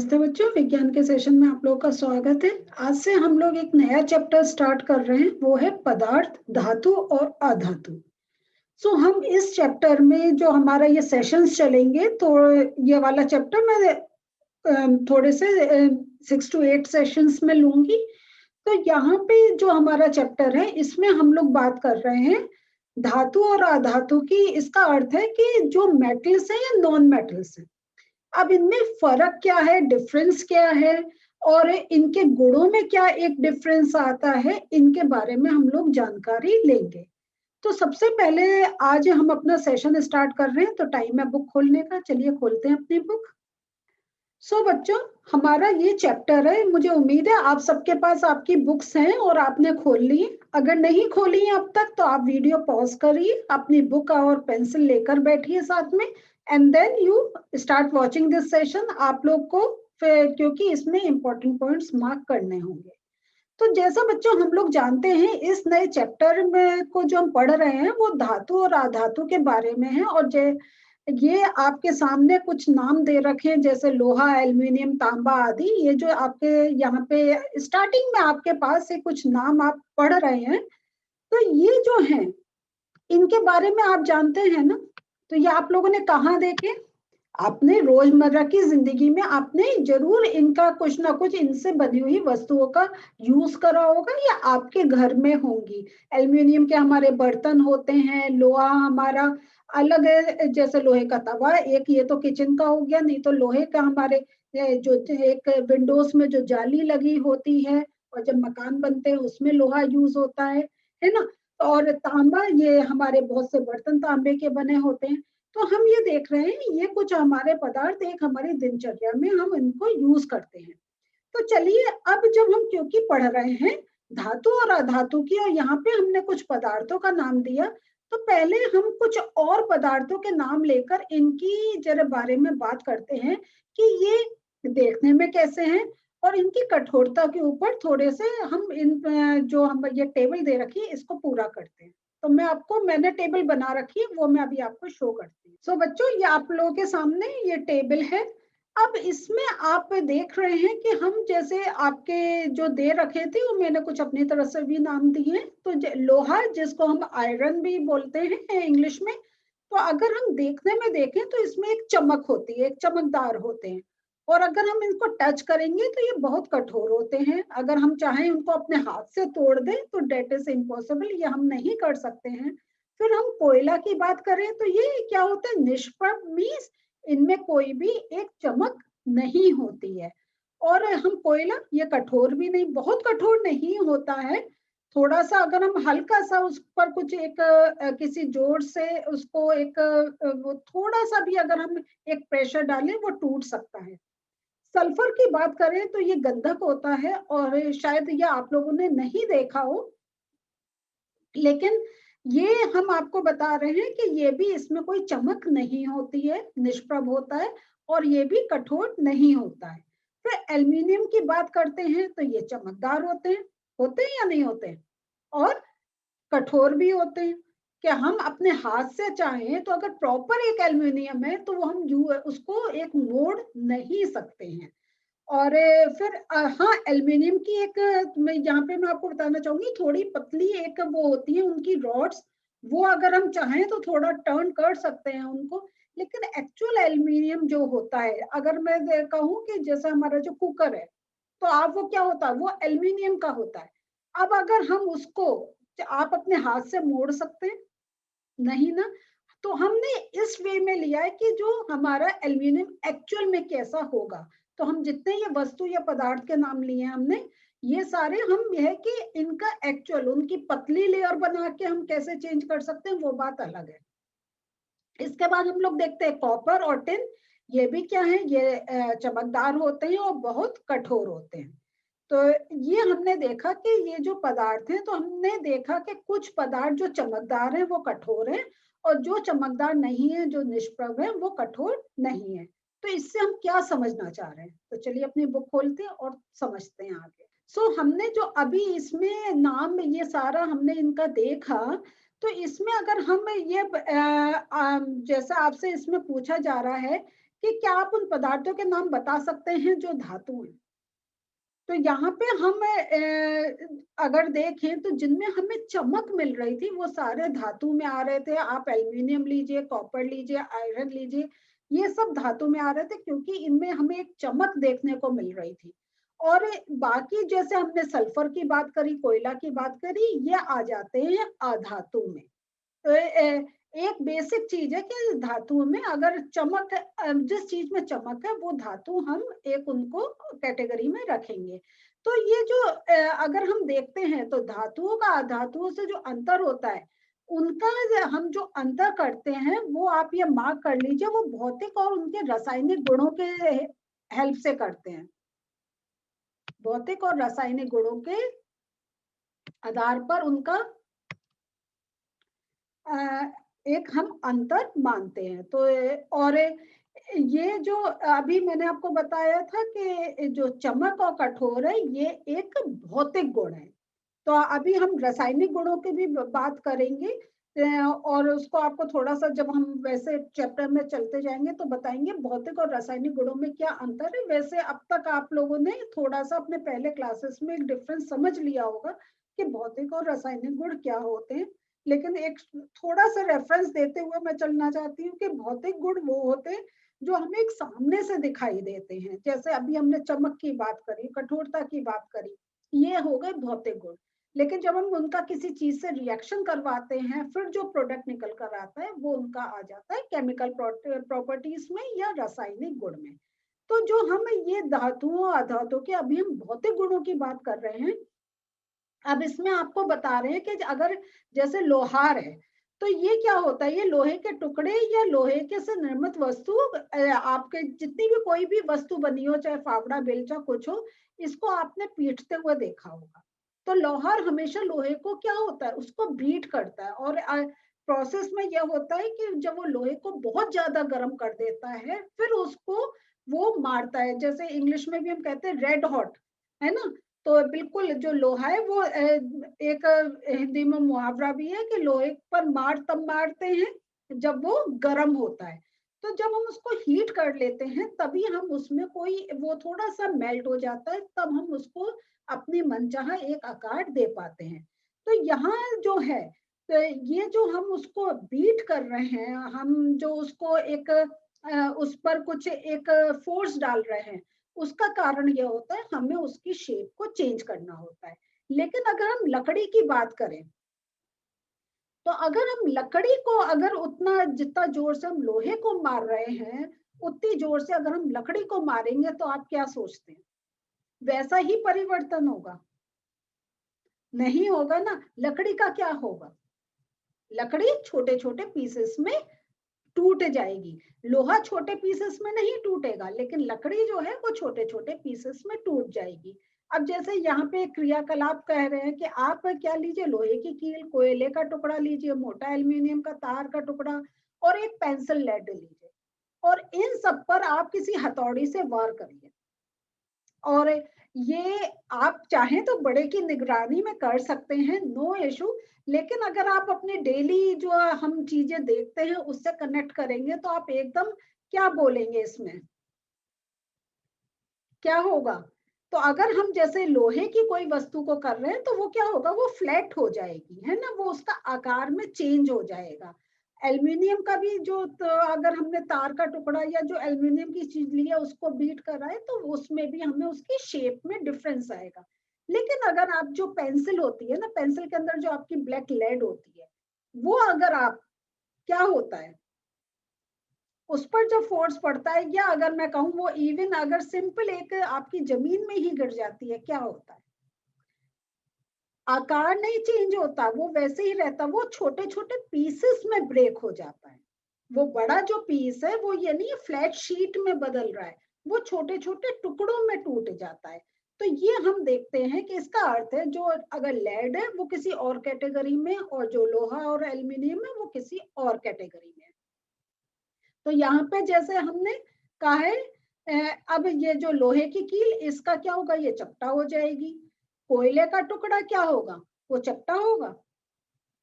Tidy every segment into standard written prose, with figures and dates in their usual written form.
नमस्ते बच्चों, विज्ञान के सेशन में आप लोगों का स्वागत है। आज से हम लोग एक नया चैप्टर स्टार्ट कर रहे हैं, वो है पदार्थ, धातु और अधातु। हम इस चैप्टर में जो हमारा ये सेशंस चलेंगे, तो ये वाला चैप्टर मैं थोड़े से 6 to 8 सेशंस में लूंगी। तो यहाँ पे जो हमारा चैप्टर है, इसमें हम लोग बात कर रहे हैं धातु और अधातु की। इसका अर्थ है कि जो मेटल्स है या नॉन मेटल्स है, अब इनमें फर्क क्या है, डिफरेंस क्या है और इनके गुणों में क्या एक डिफरेंस आता है, इनके बारे में हम लोग जानकारी लेंगे। तो सबसे पहले आज हम अपना सेशन स्टार्ट कर रहे हैं, तो टाइम है बुक खोलने का। चलिए खोलते हैं अपनी बुक। बच्चों, हमारा ये चैप्टर है, मुझे उम्मीद है आप सबके पास आपकी बुक्स हैं और आपने खोल ली। अगर नहीं खोली है अब तक, तो आप वीडियो पॉज करिए, अपनी बुक और पेंसिल लेकर बैठिए साथ में, and then you start watching this session. आप लोग को फिर, क्योंकि इसमें इंपॉर्टेंट पॉइंट्स मार्क करने होंगे। तो जैसा बच्चों हम लोग जानते हैं, इस नए चैप्टर में को जो हम पढ़ रहे हैं वो धातु और अधातु के बारे में है। और ये आपके सामने कुछ नाम दे रखे हैं, जैसे लोहा, एल्युमिनियम, तांबा आदि। ये जो आपके यहाँ पे स्टार्टिंग में आपके पास से कुछ नाम आप पढ़ रहे हैं, तो ये जो हैं इनके बारे में आप जानते हैं ना। तो ये आप लोगों ने कहाँ देखे, आपने रोजमर्रा की जिंदगी में आपने जरूर इनका कुछ ना कुछ इनसे बनी हुई वस्तुओं का यूज करा होगा, या आपके घर में होंगी। एल्युमिनियम के हमारे बर्तन होते हैं, लोहा हमारा अलग है, जैसे लोहे का तवा एक, ये तो किचन का हो गया। नहीं तो लोहे का हमारे जो एक विंडोज में जो जाली लगी होती है, और जब मकान बनते हैं उसमें लोहा यूज होता है ना। और तांबा, ये हमारे बहुत से बर्तन तांबे के बने होते हैं। तो हम ये देख रहे हैं, ये कुछ हमारे पदार्थ एक हमारी दिनचर्या में हम इनको यूज करते हैं। तो चलिए, अब जब हम क्योंकि पढ़ रहे हैं धातु और अधातु की, और यहाँ पे हमने कुछ पदार्थों का नाम दिया, तो पहले हम कुछ और पदार्थों के नाम लेकर इनकी जरा बारे में बात करते हैं कि ये देखने में कैसे हैं, और इनकी कठोरता के ऊपर थोड़े से हम जो हम ये टेबल दे रखी है इसको पूरा करते हैं। तो मैंने टेबल बना रखी है, वो मैं अभी आपको शो करती हूँ। बच्चों, ये आप लोगों के सामने ये टेबल है। अब इसमें आप देख रहे हैं कि हम जैसे आपके जो दे रखे थे, वो मैंने कुछ अपनी तरफ से भी नाम दिए हैं। तो लोहा, जिसको हम आयरन भी बोलते हैं इंग्लिश में, तो अगर हम देखने में देखें तो इसमें एक चमक होती है, एक चमकदार होते हैं। और अगर हम इनको टच करेंगे तो ये बहुत कठोर होते हैं। अगर हम चाहें उनको अपने हाथ से तोड़ दें तो डेट इज इम्पॉसिबल, ये हम नहीं कर सकते हैं। फिर हम कोयला की बात करें तो ये क्या होता है, निष्प्रभ, मीन्स इनमें कोई भी एक चमक नहीं होती है। और हम कोयला, ये कठोर भी नहीं, बहुत कठोर नहीं होता है। थोड़ा सा अगर हम हल्का सा उस पर कुछ एक किसी जोर से उसको एक वो थोड़ा सा भी अगर हम एक प्रेशर डालें, वो टूट सकता है। सल्फर की बात करें तो ये गंधक होता है, और शायद ये आप लोगों ने नहीं देखा हो, लेकिन ये हम आपको बता रहे हैं कि ये भी, इसमें कोई चमक नहीं होती है, निष्प्रभ होता है, और ये भी कठोर नहीं होता है। फिर एल्युमिनियम की बात करते हैं तो ये चमकदार होते हैं या नहीं होते हैं, और कठोर भी होते हैं। क्या हम अपने हाथ से चाहें तो अगर प्रॉपर एक एल्युमिनियम है तो वो हम उसको एक मोड़ नहीं सकते हैं। और फिर हाँ, एल्युमिनियम की एक मैं यहाँ पे मैं आपको बताना चाहूंगी, थोड़ी पतली एक वो होती है उनकी रॉड्स, वो अगर हम चाहें तो थोड़ा टर्न कर सकते हैं उनको। लेकिन एक्चुअल एल्युमिनियम जो होता है, अगर मैं कहूँ कि जैसे हमारा जो कुकर है, तो आप वो क्या होता है, वो एल्युमिनियम का होता है। अब अगर हम उसको, आप अपने हाथ से मोड़ सकते हैं नहीं ना। तो हमने इस वे में लिया है कि जो हमारा एल्युमिनियम एक्चुअल में कैसा होगा। तो हम जितने ये वस्तु या पदार्थ के नाम लिए हैं हमने, ये सारे हम यह है कि इनका एक्चुअल, उनकी पतली लेयर बना के हम कैसे चेंज कर सकते हैं, वो बात अलग है। इसके बाद हम लोग देखते हैं कॉपर और टिन। ये भी क्या है, ये चमकदार होते हैं और बहुत कठोर होते हैं। तो ये हमने देखा कि ये जो पदार्थ हैं, तो हमने देखा कि कुछ पदार्थ जो चमकदार हैं वो कठोर हैं, और जो चमकदार नहीं है, जो निष्प्रभ है, वो कठोर नहीं है। तो इससे हम क्या समझना चाह रहे हैं, तो चलिए अपनी बुक खोलते हैं और समझते हैं आगे। हमने जो अभी इसमें नाम, ये सारा हमने इनका देखा, तो इसमें अगर हम ये जैसा आपसे इसमें पूछा जा रहा है कि क्या आप उन पदार्थों के नाम बता सकते हैं जो धातु हैं? तो यहाँ पे हम अगर देखें तो जिनमें हमें चमक मिल रही थी वो सारे धातु में आ रहे थे। आप एल्युमिनियम लीजिए, कॉपर लीजिए, आयरन लीजिए, ये सब धातु में आ रहे थे क्योंकि इनमें हमें एक चमक देखने को मिल रही थी। और बाकी जैसे हमने सल्फर की बात करी, कोयला की बात करी, ये आ जाते हैं अधातु में। तो एक बेसिक चीज है कि धातुओं में अगर चमक, जिस चीज में चमक है वो धातु हम एक उनको कैटेगरी में रखेंगे। तो ये जो अगर हम देखते हैं तो धातुओं का अधातुओं से जो अंतर होता है, उनका हम जो अंतर करते हैं वो आप ये मार्क कर लीजिए, वो भौतिक और उनके रासायनिक गुणों के हेल्प से करते हैं। भौतिक और रासायनिक गुणों के आधार पर उनका एक हम अंतर मानते हैं। तो और ये जो अभी मैंने आपको बताया था कि जो चमक और कठोर है ये एक भौतिक गुण है। तो अभी हम रासायनिक गुणों की भी बात करेंगे और उसको आपको थोड़ा सा जब हम वैसे चैप्टर में चलते जाएंगे तो बताएंगे भौतिक और रासायनिक गुणों में क्या अंतर है। वैसे अब तक आप लोगों ने थोड़ा सा अपने पहले क्लासेस में एक डिफरेंस समझ लिया होगा कि भौतिक और रासायनिक गुण क्या होते हैं, लेकिन एक थोड़ा सा रेफरेंस देते हुए मैं चलना चाहती हूँ कि भौतिक गुण वो होते हैं जो हमें एक सामने से दिखाई देते हैं। जैसे अभी हमने चमक की बात करी, कठोरता की बात करी, ये हो गए भौतिक गुण। लेकिन जब हम उनका किसी चीज से रिएक्शन करवाते हैं फिर जो प्रोडक्ट निकल कर आता है वो उनका आ जाता है केमिकल प्रॉपर्टीज में या रासायनिक गुण में। तो जो हम ये धातुओं अधातुओं के अभी हम भौतिक गुणों की बात कर रहे हैं, अब इसमें आपको बता रहे हैं कि अगर जैसे लोहार है तो ये क्या होता है, ये लोहे के टुकड़े या लोहे के से निर्मित वस्तु, आपके जितनी भी कोई भी वस्तु बनी हो, चाहे फावड़ा बेलचा कुछ हो, इसको आपने पीटते हुए देखा होगा। तो लोहार हमेशा लोहे को क्या होता है, उसको बीट करता है। और प्रोसेस में यह होता है कि जब वो लोहे को बहुत ज्यादा गर्म कर देता है फिर उसको वो मारता है। जैसे इंग्लिश में भी हम कहते हैं रेड हॉट, है ना। तो बिल्कुल जो लोहा है वो एक हिंदी में मुहावरा भी है कि लोहे पर मार तब मारते हैं जब वो गर्म होता है। तो जब हम उसको हीट कर लेते हैं तभी हम उसमें कोई वो थोड़ा सा मेल्ट हो जाता है, तब हम उसको अपनी मनचाहा एक आकार दे पाते हैं। तो यहाँ जो है, तो ये जो हम उसको बीट कर रहे हैं, हम जो उसको एक उस पर कुछ एक फोर्स डाल रहे हैं, उसका कारण यह होता है हमें उसकी शेप को चेंज करना होता है। लेकिन अगर हम लकड़ी की बात करें तो अगर हम लकड़ी को अगर उतना जितना जोर से हम लोहे को मार रहे हैं उतनी जोर से अगर हम लकड़ी को मारेंगे तो आप क्या सोचते हैं, वैसा ही परिवर्तन होगा? नहीं होगा ना। लकड़ी का क्या होगा, लकड़ी छोटे छोटे पीसेस में टूट जाएगी। लोहा छोटे पीसेस में नहीं टूटेगा लेकिन लकड़ी जो है वो छोटे छोटे पीसेस में टूट जाएगी। अब जैसे यहाँ पे क्रियाकलाप कह रहे हैं कि आप क्या लीजिए, लोहे की कील, कोयले का टुकड़ा लीजिए, मोटा एल्यूमिनियम का तार का टुकड़ा और एक पेंसिल लेड लीजिए और इन सब पर आप किसी हथौड़ी से वार करिए। और ये आप चाहें तो बड़े की निगरानी में कर सकते हैं, नो इशू। लेकिन अगर आप अपने डेली जो हम चीजें देखते हैं उससे कनेक्ट करेंगे तो आप एकदम क्या बोलेंगे इसमें, क्या होगा? तो अगर हम जैसे लोहे की कोई वस्तु को कर रहे हैं तो वो क्या होगा, वो फ्लैट हो जाएगी, है ना, वो उसका आकार में चेंज हो जाएगा। एल्युमिनियम का भी जो तो अगर हमने तार का टुकड़ा या जो एल्युमिनियम की चीज ली है उसको बीट कर रहा है तो उसमें भी हमें उसकी शेप में डिफरेंस आएगा। लेकिन अगर आप जो पेंसिल होती है ना, पेंसिल के अंदर जो आपकी ब्लैक लेड होती है, वो अगर आप क्या होता है उस पर जो फोर्स पड़ता है, या अगर मैं कहूँ वो इवन अगर सिंपल एक आपकी जमीन में ही गिर जाती है, क्या होता है, आकार नहीं चेंज होता, वो वैसे ही रहता, वो छोटे छोटे पीसेस में ब्रेक हो जाता है। वो बड़ा जो पीस है वो ये नहीं फ्लैट शीट में बदल रहा है, वो छोटे छोटे टुकड़ों में टूट जाता है। तो ये हम देखते हैं कि इसका अर्थ है जो अगर लेड है वो किसी और कैटेगरी में और जो लोहा और एल्यूमिनियम है वो किसी और कैटेगरी में। तो यहाँ पे जैसे हमने कहा है अब ये जो लोहे की कील इसका क्या होगा, ये चपटा हो जाएगी। कोयले का टुकड़ा क्या होगा, वो चपटा होगा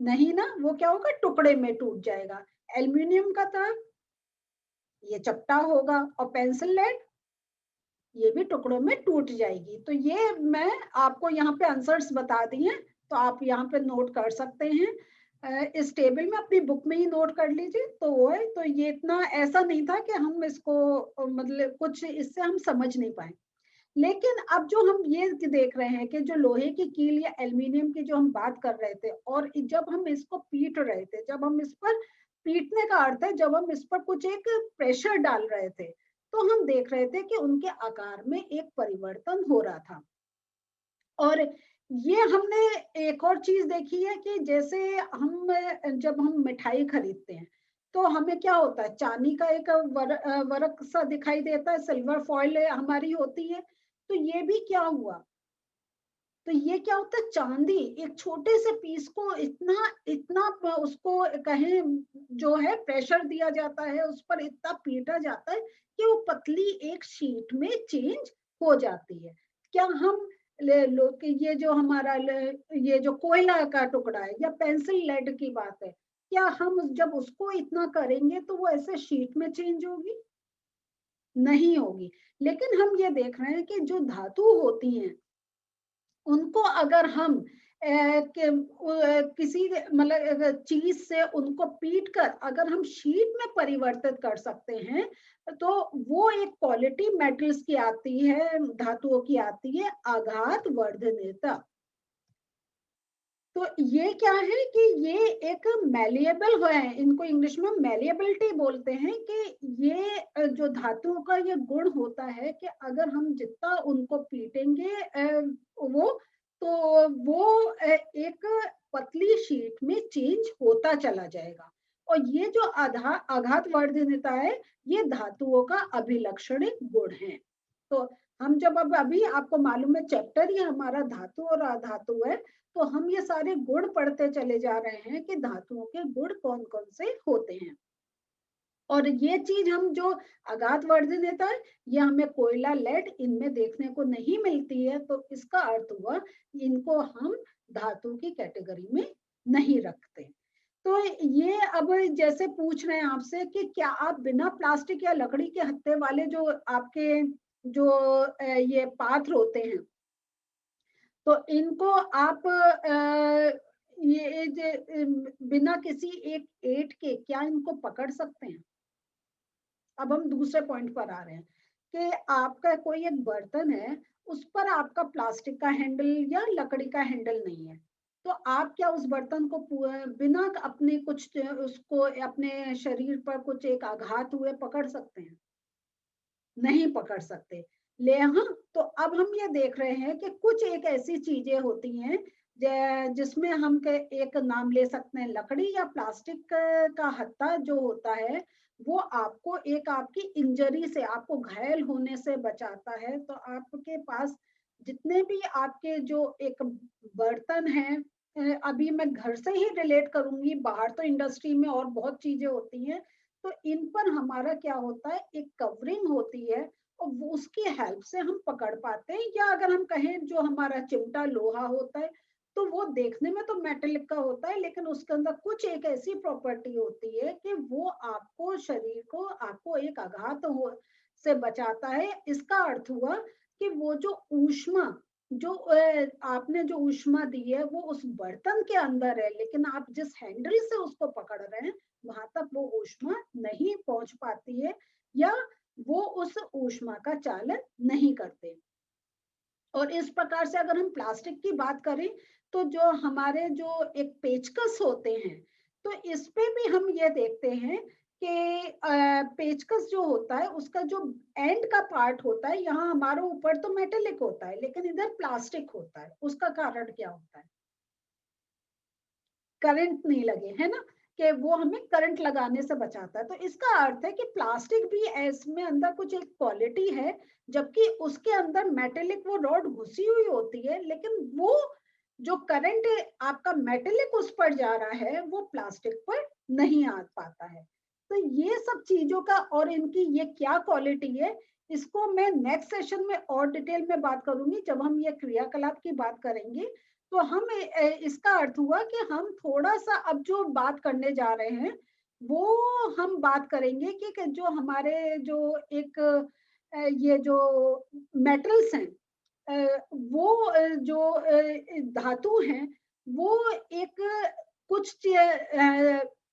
नहीं ना, वो क्या होगा, टुकड़े में टूट जाएगा। एल्युमिनियम का तार ये चपटा होगा, और पेंसिल लेड ये भी टुकड़ों में टूट जाएगी। तो ये मैं आपको यहाँ पे आंसर्स बता दिए, तो आप यहाँ पे नोट कर सकते हैं। इस टेबल में अपनी बुक में ही नोट कर लीजिए। तो वो है, तो ये इतना ऐसा नहीं था कि हम इसको मतलब कुछ इससे हम समझ नहीं पाए। लेकिन अब जो हम ये देख रहे हैं कि जो लोहे की कील या एल्युमिनियम की जो हम बात कर रहे थे, और जब हम इसको पीट रहे थे, जब हम इस पर पीटने का अर्थ है जब हम इस पर कुछ एक प्रेशर डाल रहे थे, तो हम देख रहे थे कि उनके आकार में एक परिवर्तन हो रहा था। और ये हमने एक और चीज देखी है कि जैसे हम जब हम मिठाई खरीदते हैं, तो हमें क्या होता है, चांदी का एक वर्क सा दिखाई देता है, सिल्वर फॉइल हमारी होती है। तो ये भी क्या हुआ, तो ये क्या होता है, चांदी एक छोटे से पीस को इतना इतना उसको कहें जो है प्रेशर दिया जाता है, उस पर इतना पीटा जाता है कि वो पतली एक शीट में चेंज हो जाती है। क्या हम ले लो कि ये जो हमारा ये जो कोयला का टुकड़ा है या पेंसिल लेड की बात है, क्या हम जब उसको इतना करेंगे तो वो ऐसे शीट में चेंज होगी? नहीं होगी। लेकिन हम ये देख रहे हैं कि जो धातु होती हैं, उनको अगर हम किसी मतलब चीज से उनको पीट कर अगर हम शीट में परिवर्तित कर सकते हैं, तो वो एक क्वालिटी मेटल्स की आती है, धातुओं की आती है, आघात वर्धनीयता। तो ये क्या है कि ये एक मैलिएबल है, इनको इंग्लिश में मैलिएबिलिटी बोलते हैं, कि ये जो धातुओं का ये गुण होता है कि अगर हम जितना उनको पीटेंगे वो तो वो एक पतली शीट में चेंज होता चला जाएगा। और ये जो आघात वर्धनीयता है, ये धातुओं का अभिलक्षणिक गुण है। तो हम जब अब अभी आपको मालूम है चैप्टर ये हमारा धातु और अधातु है, तो हम ये सारे गुण पढ़ते चले जा रहे हैं कि धातुओं के गुण कौन कौन से होते हैं। और ये चीज हम जो आघात वर्धनीयता है, ये हमें कोयला लेड इनमें देखने को नहीं मिलती है, तो इसका अर्थ हुआ इनको हम धातु की कैटेगरी में नहीं रखते। तो ये अब जैसे पूछ रहे हैं आपसे कि क्या आप बिना प्लास्टिक या लकड़ी के हत्थे वाले जो आपके जो ये पात्र होते हैं, तो इनको आप बिना किसी एक एट के क्या इनको पकड़ सकते हैं? अब हम दूसरे पॉइंट पर आ रहे हैं कि आपका कोई एक बर्तन है, उस पर आपका प्लास्टिक का हैंडल या लकड़ी का हैंडल नहीं है, तो आप क्या उस बर्तन को बिना अपने कुछ उसको अपने शरीर पर कुछ एक आघात हुए पकड़ सकते हैं? नहीं पकड़ सकते। ले हाँ, तो अब हम ये देख रहे हैं कि कुछ एक ऐसी चीजें होती हैं जिसमें हम एक नाम ले सकते हैं, लकड़ी या प्लास्टिक का हत्था जो होता है, वो आपको एक आपकी इंजरी से, आपको घायल होने से बचाता है। तो आपके पास जितने भी आपके जो एक बर्तन हैं, अभी मैं घर से ही रिलेट करूंगी, बाहर तो इंडस्ट्री में और बहुत चीजें होती हैं, तो इन पर हमारा क्या होता है, एक कवरिंग होती है, और वो उसकी हेल्प से हम पकड़ पाते हैं। या अगर हम कहें जो हमारा चिमटा लोहा होता है, तो वो देखने में तो मेटेलिक का होता है, लेकिन उसके अंदर कुछ एक ऐसी प्रॉपर्टी होती है कि वो आपको शरीर को आपको एक आघात हो से बचाता है। इसका अर्थ हुआ कि वो जो ऊष्मा जो आपने जो ऊष्मा दी है वो उस बर्तन के अंदर है, लेकिन आप जिस हैंडल से उसको पकड़ रहे हैं वहां तक वो ऊष्मा नहीं पहुंच पाती है, या वो उस ऊष्मा का चालन नहीं करते। और इस प्रकार से अगर हम प्लास्टिक की बात करें, तो जो हमारे जो एक पेचकस होते हैं, तो इस पे भी हम ये देखते हैं कि पेचकस जो होता है उसका जो एंड का पार्ट होता है, यहाँ हमारे ऊपर तो मेटेलिक होता है लेकिन इधर प्लास्टिक होता है। उसका कारण क्या होता है? करंट नहीं लगे, है ना, कि वो हमें करंट लगाने से बचाता है। तो इसका अर्थ है कि प्लास्टिक भी इसमें अंदर कुछ एक क्वालिटी है, जबकि उसके अंदर मेटेलिक वो रॉड घुसी हुई होती है, लेकिन वो जो करंट आपका मेटेलिक उस पर जा रहा है वो प्लास्टिक पर नहीं आ पाता है। तो ये सब चीजों का और इनकी ये क्या क्वालिटी है, इसको मैं नेक्स्ट सेशन में और डिटेल में बात करूंगी, जब हम ये क्रियाकलाप की बात करेंगे। तो हम इसका अर्थ हुआ कि हम थोड़ा सा अब जो बात करने जा रहे हैं वो हम बात करेंगे कि जो हमारे जो एक ये जो मेटल्स हैं, वो जो धातु हैं, वो एक कुछ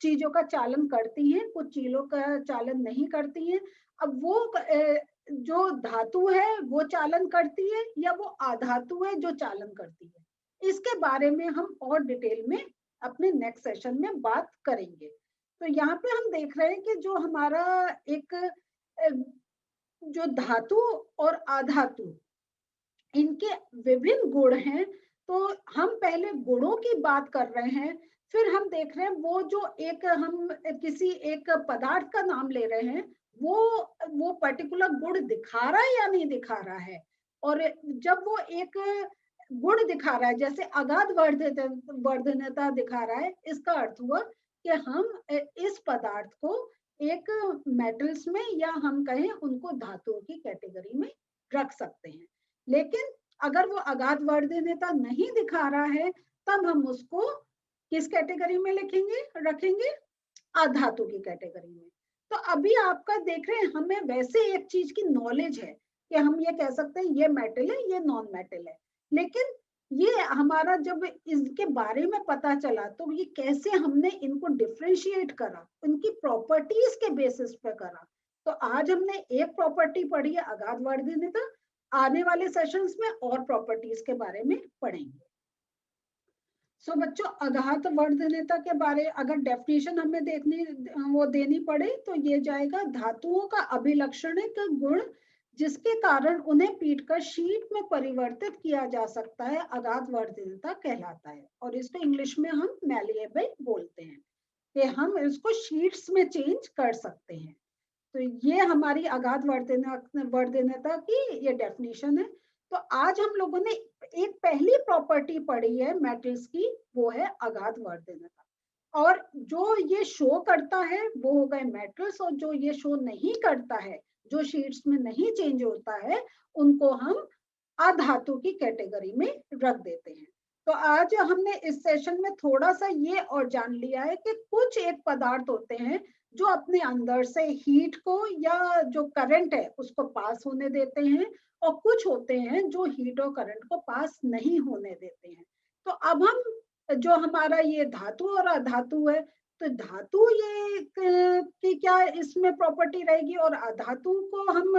चीजों का चालन करती हैं, कुछ चीजों का चालन नहीं करती हैं। अब वो जो धातु है वो चालन करती है या वो अधातु है जो चालन करती है, इसके बारे में हम और डिटेल में अपने नेक्स्ट सेशन में बात करेंगे। तो यहाँ पे हम देख रहे हैं कि जो हमारा एक जो धातु और अधातु, इनके विभिन्न गुण हैं। तो हम पहले गुणों की बात कर रहे हैं, फिर हम देख रहे हैं वो जो एक हम किसी एक पदार्थ का नाम ले रहे हैं, वो पर्टिकुलर गुण दिखा रहा है या नहीं दिखा रहा है। और जब वो एक गुण दिखा रहा है, जैसे अगाध वर्धनता दिखा रहा है, इसका अर्थ हुआ कि हम इस पदार्थ को एक मेटल्स में या हम कहें उनको धातुओं की कैटेगरी में रख सकते हैं। लेकिन अगर वो अगाध वर्धनता नहीं दिखा रहा है, तब हम उसको किस कैटेगरी में लिखेंगे, रखेंगे, अधातु की कैटेगरी में। तो अभी आपका देख रहे हैं, हमें वैसे एक चीज की नॉलेज है कि हम ये कह सकते हैं ये मेटल है, ये नॉन मेटल है। लेकिन ये हमारा जब इसके बारे में पता चला, तो ये कैसे हमने इनको डिफरेंशिएट करा, उनकी प्रॉपर्टीज के बेसिस पे करा। तो आज हमने एक प्रॉपर्टी पढ़ी है अगाध वर्धनता, आने वाले सेशंस में और प्रॉपर्टीज के बारे में पढ़ेंगे। सो बच्चों, अगाध वर्धनता के बारे अगर डेफिनेशन हमें देनी पड़े तो ये जाएगा, धातुओं का अभिलक्षणिक गुण जिसके कारण उन्हें पीटकर शीट में परिवर्तित किया जा सकता है, अगाध वर्धनता कहलाता है। और इसको इंग्लिश में हम मैलिएबल बोलते हैं, कि हम इसको शीट्स में चेंज कर सकते हैं। तो ये हमारी अगाध वर्धनता की ये डेफिनेशन है। तो आज हम लोगों ने एक पहली प्रॉपर्टी पढ़ी है मेटल्स की, वो है अगाध वर्धनता। और जो ये शो करता है वो हो गए मेटल्स, और जो ये शो नहीं करता है, जो शीट्स में नहीं चेंज होता है, उनको हम अधातु की कैटेगरी में रख देते हैं। तो आज हमने इस सेशन में थोड़ा सा ये और जान लिया है कि कुछ एक पदार्थ होते हैं जो अपने अंदर से हीट को या जो करंट है उसको पास होने देते हैं, और कुछ होते हैं जो हीट और करंट को पास नहीं होने देते हैं। तो अब हम जो हमारा ये धातु और अधातु है, तो धातु ये की क्या इसमें प्रॉपर्टी रहेगी, और अधातु को हम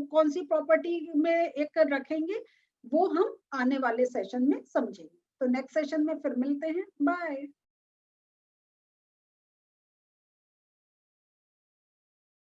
कौन सी प्रॉपर्टी में एक रखेंगे, वो हम आने वाले सेशन में समझेंगे। तो नेक्स्ट सेशन में फिर मिलते हैं। बाय।